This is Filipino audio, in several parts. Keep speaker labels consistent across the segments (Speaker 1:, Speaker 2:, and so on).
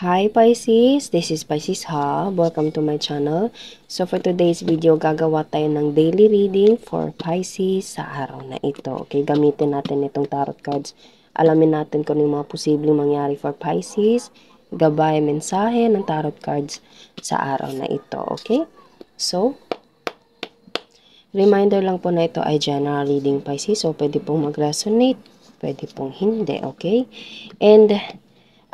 Speaker 1: Hi Pisces, this is Pisces Hub. Welcome to my channel. So for today's video, gagawa tayo ng daily reading for Pisces sa araw na ito. Okay, gamitin natin itong tarot cards. Alamin natin kung ano yung mga posibleng mangyari for Pisces. Gabay, mensahe ng tarot cards sa araw na ito. Okay, so reminder lang po na ito ay general reading Pisces. So pwede pong mag-resonate, pwede pong hindi. Okay, and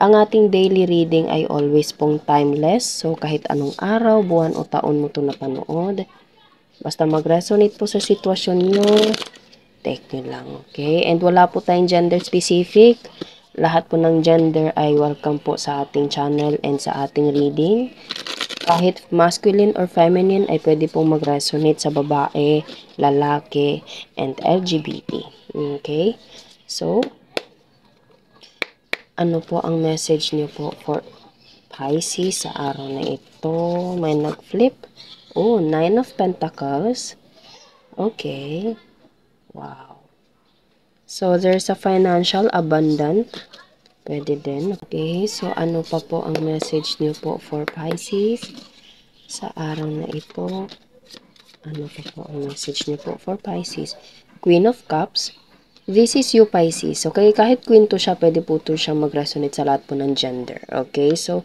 Speaker 1: ang ating daily reading ay always pong timeless. So, kahit anong araw, buwan o taon mo ito napanood, basta mag-resonate po sa sitwasyon nyo, take nyo lang, okay? And wala po tayong gender specific. Lahat po ng gender ay welcome po sa ating channel and sa ating reading. Kahit masculine or feminine ay pwede pong mag-resonate sa babae, lalaki, and LGBT. Okay? So, ano po ang message niyo po for Pisces sa araw na ito? May nag-flip. Oh, 9 of Pentacles. Okay. Wow. So, there's a financial abundant. Pwede din. Okay. So, ano pa po ang message niyo po for Pisces sa araw na ito? Ano pa po ang message niyo po for Pisces? Queen of Cups. This is you, Pisces. Okay, kahit queen to siya, pwede po to siya mag-resonate sa lahat po ng gender. Okay, so,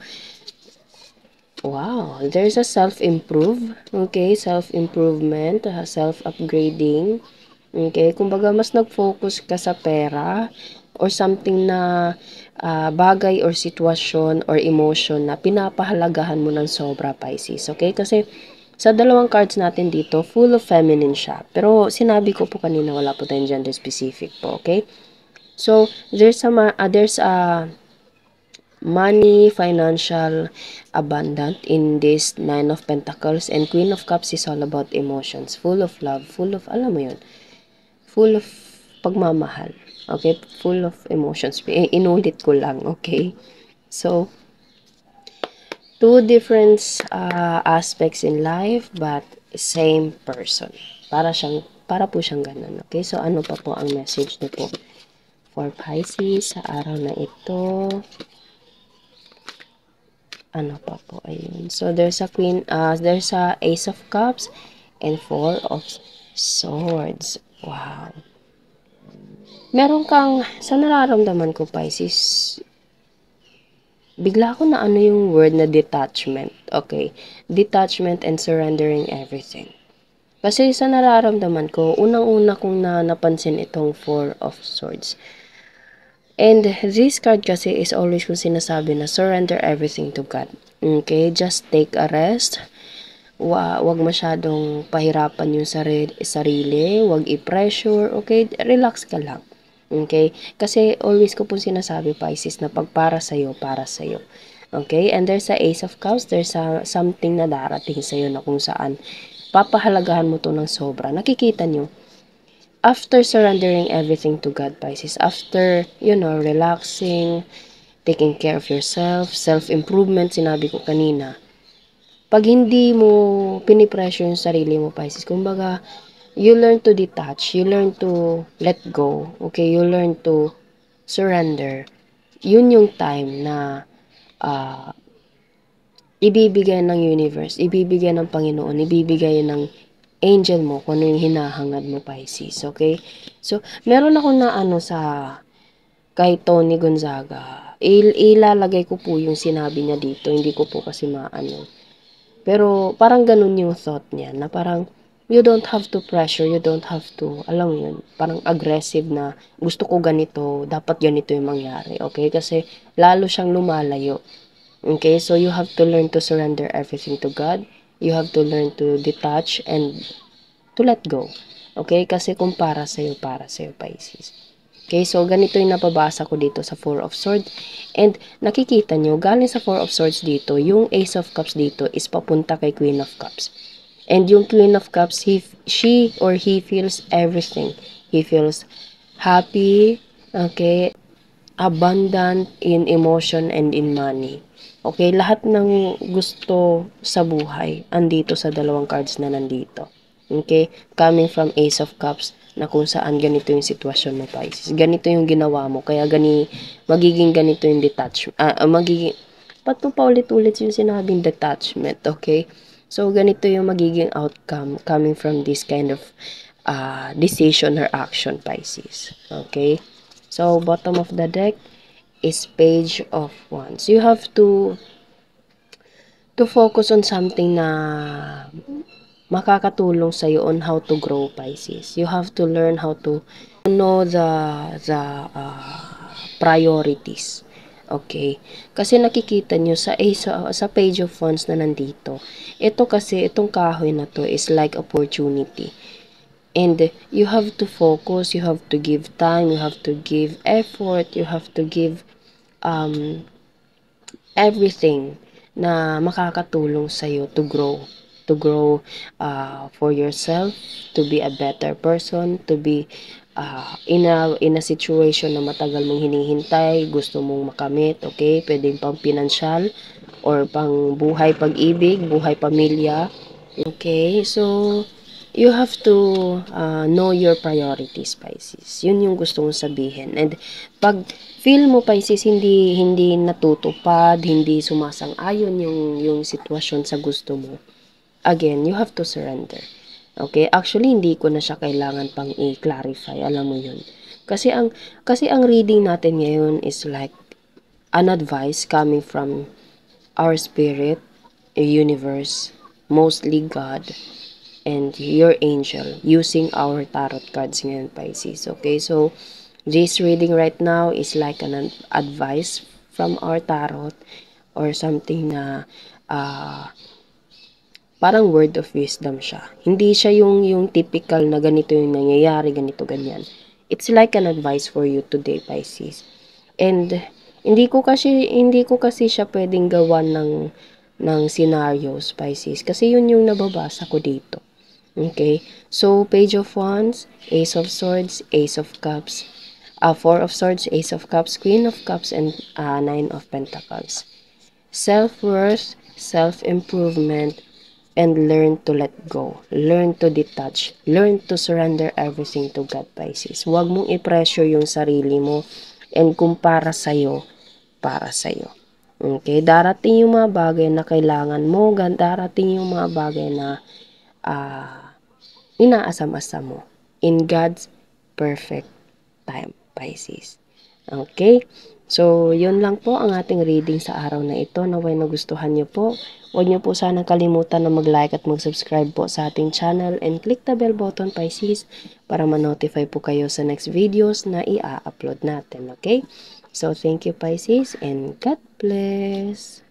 Speaker 1: wow, there's a self-improve. Okay, self-improvement, self-upgrading. Okay, kumbaga mas nag-focus ka sa pera or something na bagay or sitwasyon or emotion na pinapahalagahan mo ng sobra, Pisces. Okay, kasi sa dalawang cards natin dito, full of feminine siya. Pero sinabi ko po kanina, wala po tayong gender specific po, okay? So, there's a money, financial abundant in this Nine of Pentacles. And Queen of Cups is all about emotions. Full of love, full of, alam mo yun, full of pagmamahal. Okay? Full of emotions. Inulit ko lang, okay? So, two different aspects in life but same person. Para po siyang ganun. Okay? So, ano pa po ang message niyo po for Pisces sa araw na ito? Ano pa po? Ayun. So, there's a Ace of Cups and Four of Swords. Wow. Meron kang, sa nararamdaman ko, Pisces, bigla ko na ano yung word na detachment. Okay. Detachment and surrendering everything. Kasi sa nararamdaman ko, unang-una kong napansin itong Four of Swords. And this card kasi is always kung sinasabi na surrender everything to God. Okay? Just take a rest. Wag masyadong pahirapan yung sarili. Wag i-pressure. Okay? Relax ka lang. Okay? Kasi always ko pong sinasabi, Pisces, na pag para sa'yo, para sa'yo. Okay? And there's a Ace of Cups. There's something na darating sa'yo na kung saan papahalagahan mo to ng sobra. Nakikita nyo, after surrendering everything to God, Pisces, after, relaxing, taking care of yourself, self-improvement, sinabi ko kanina, pag hindi mo pinipressure yung sarili mo, Pisces, kumbaga, you learn to detach, you learn to let go, okay, you learn to surrender, yun yung time na ibibigay ng universe, ibibigay ng Panginoon, ibibigay ng angel mo kung ano yung hinahangad mo, Pisces, okay? So, meron ako na sa kay Tony Gonzaga. Ilalagay ko po yung sinabi niya dito, hindi ko po kasi maano. Pero parang ganun yung thought niya, na parang you don't have to pressure, you don't have to, alam mo yun, parang aggressive na gusto ko ganito, dapat ganito yung mangyari, okay? Kasi lalo siyang lumalayo. Okay, so you have to learn to surrender everything to God. You have to learn to detach and to let go. Okay, kasi kung para sa'yo, Pisces. Okay, so ganito yung napabasa ko dito sa Four of Swords. And nakikita nyo, galing sa Four of Swords dito, yung Ace of Cups dito is papunta kay Queen of Cups. And yung Queen of Cups, she or he feels everything. He feels happy, okay, abundant in emotion and in money. Okay, lahat ng gusto sa buhay, andito sa dalawang cards na nandito. Okay, coming from Ace of Cups, na kung saan ganito yung sitwasyon mo, Pisces. Ganito yung ginawa mo, kaya magiging ganito yung detachment. ba't mo paulit-ulit yung sinabing detachment, okay? So, ganito yung magiging outcome coming from this kind of decision or action, Pisces. Okay? So, bottom of the deck is Page of Wands. You have to focus on something na makakatulong sa'yo on how to grow, Pisces. You have to learn how to know the priorities. Okay? Kasi nakikita nyo sa Page of Wands na nandito. Ito kasi, itong kahoy na to is like opportunity. And you have to focus, you have to give time, you have to give effort, you have to give everything na makakatulong sa'yo to grow for yourself, to be a better person, to be in a situation na matagal mong hinihintay, gusto mong makamit, okay? Pwedeng pang pinansyal or pang buhay pag-ibig, buhay pamilya, okay? So, you have to know your priorities, Pisces. Yun yung gusto kong sabihin. And pag feel mo, Pisces, hindi natutupad, hindi sumasang-ayon yung sitwasyon sa gusto mo, again, you have to surrender. Okay? Actually, hindi ko na siya kailangan pang i-clarify. Alam mo yun. Kasi ang reading natin ngayon is like an advice coming from our spirit, a universe, mostly God, and your angel using our tarot cards ngayon, Pisces. Okay? So, this reading right now is like an advice from our tarot or something na parang word of wisdom siya. Hindi siya yung typical na ganito yung nangyayari, ganito, ganyan. It's like an advice for you today, Pisces. And hindi ko kasi siya pwedeng gawan ng scenarios, Pisces. Kasi yun yung nababasa ko dito. Okay? So, Page of Wands, Ace of Swords, Ace of Cups, Four of Swords, Ace of Cups, Queen of Cups, and Nine of Pentacles. Self-worth, self-improvement, and learn to let go. Learn to detach. Learn to surrender everything to God, Pisces. Huwag mong i-pressure yung sarili mo and kung para sa'yo, para sa'yo. Okay? Darating yung mga bagay na kailangan mo, darating yung mga bagay na inaasam-asam mo. In God's perfect time, Pisces. Okay? So, yun lang po ang ating reading sa araw na ito. Naway nagustuhan nyo po. Huwag nyo po sanang kalimutan na mag-like at mag-subscribe po sa ating channel and click the bell button, Pisces, para ma-notify po kayo sa next videos na i-upload natin. Okay? So, thank you, Pisces, and God bless!